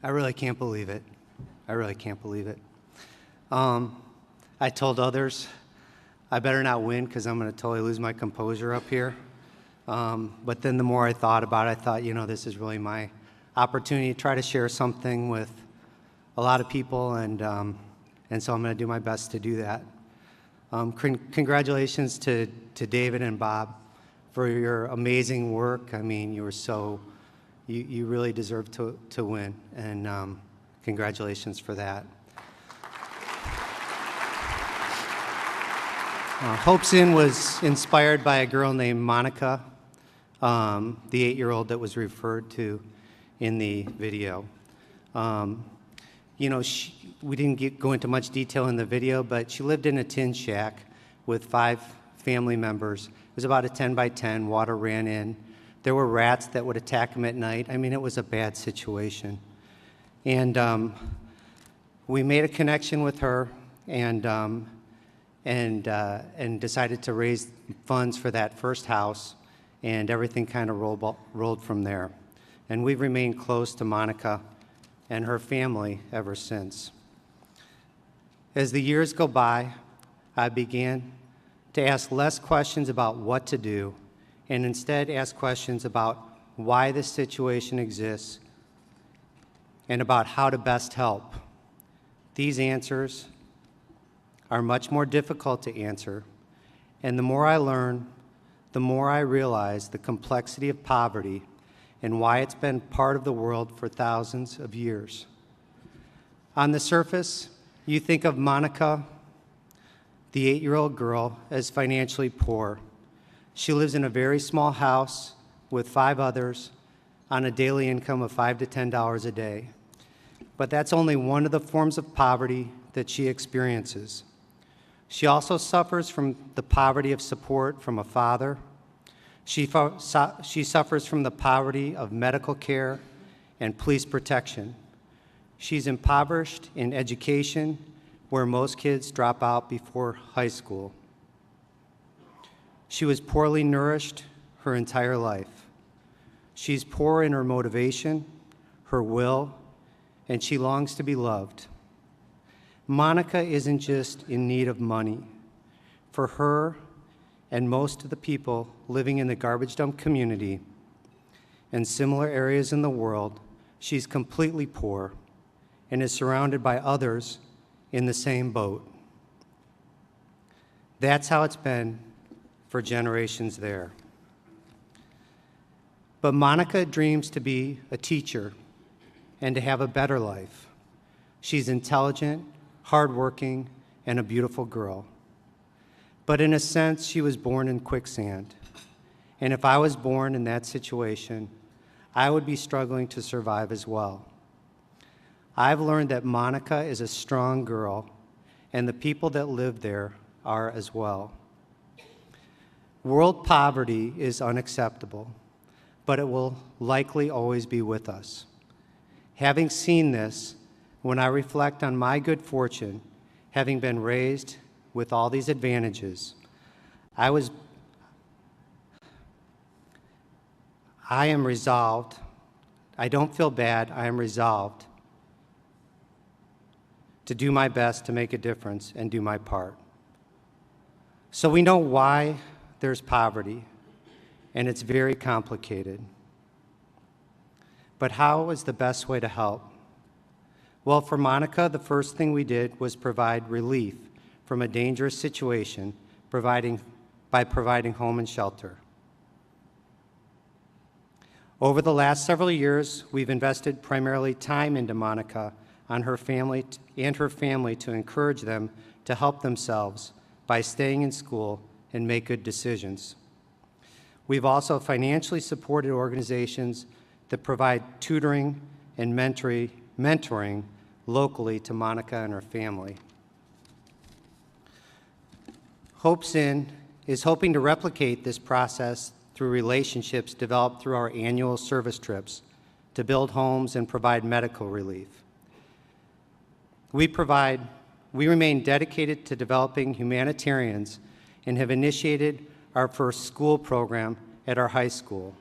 I really can't believe it. I really can't believe it. I told others I better not win because I'm going to totally lose my composure up here. But then the more I thought about it, I thought, this is really my opportunity to try to share something with a lot of people, and so I'm going to do my best to do that. Congratulations to David and Bob for your amazing work. I mean, you really deserve to win, and congratulations for that. Hope's Inn was inspired by a girl named Monica, the 8-year-old that was referred to in the video. We didn't go into much detail in the video, but she lived in a tin shack with 5 family members. It was about a 10 by 10. Water ran in. There were rats that would attack them at night. I mean, it was a bad situation. And we made a connection with her and decided to raise funds for that first house, and everything kind of rolled from there. And we've remained close to Monica and her family ever since. As the years go by, I began to ask less questions about what to do and instead ask questions about why this situation exists and about how to best help. These answers are much more difficult to answer, and the more I learn, the more I realize the complexity of poverty and why it's been part of the world for thousands of years. On the surface, you think of Monica, the 8-year-old girl, as financially poor. She lives in a very small house with 5 others on a daily income of $5 to $10 a day. But that's only one of the forms of poverty that she experiences. She also suffers from the poverty of support from a father. She suffers from the poverty of medical care and police protection. She's impoverished in education, where most kids drop out before high school. She was poorly nourished her entire life. She's poor in her motivation, her will, and she longs to be loved. Monica isn't just in need of money. For her and most of the people living in the garbage dump community and similar areas in the world, she's completely poor and is surrounded by others in the same boat. That's how it's been for generations there. But Monica dreams to be a teacher and to have a better life. She's intelligent, hardworking, and a beautiful girl. But in a sense, she was born in quicksand. And if I was born in that situation, I would be struggling to survive as well. I've learned that Monica is a strong girl, and the people that live there are as well. World poverty is unacceptable, but it will likely always be with us. Having seen this, when I reflect on my good fortune, having been raised with all these advantages, I am resolved. I don't feel bad. I am resolved to do my best to make a difference and do my part. So we know why there's poverty, and it's very complicated. But how is the best way to help? Well, for Monica, the first thing we did was provide relief from a dangerous situation by providing home and shelter. Over the last several years, we've invested primarily time into Monica and her family to encourage them to help themselves by staying in school and make good decisions. We've also financially supported organizations that provide tutoring and mentoring locally to Monica and her family. Hope's Inn is hoping to replicate this process through relationships developed through our annual service trips to build homes and provide medical relief. We remain dedicated to developing humanitarians and have initiated our first school program at our high school.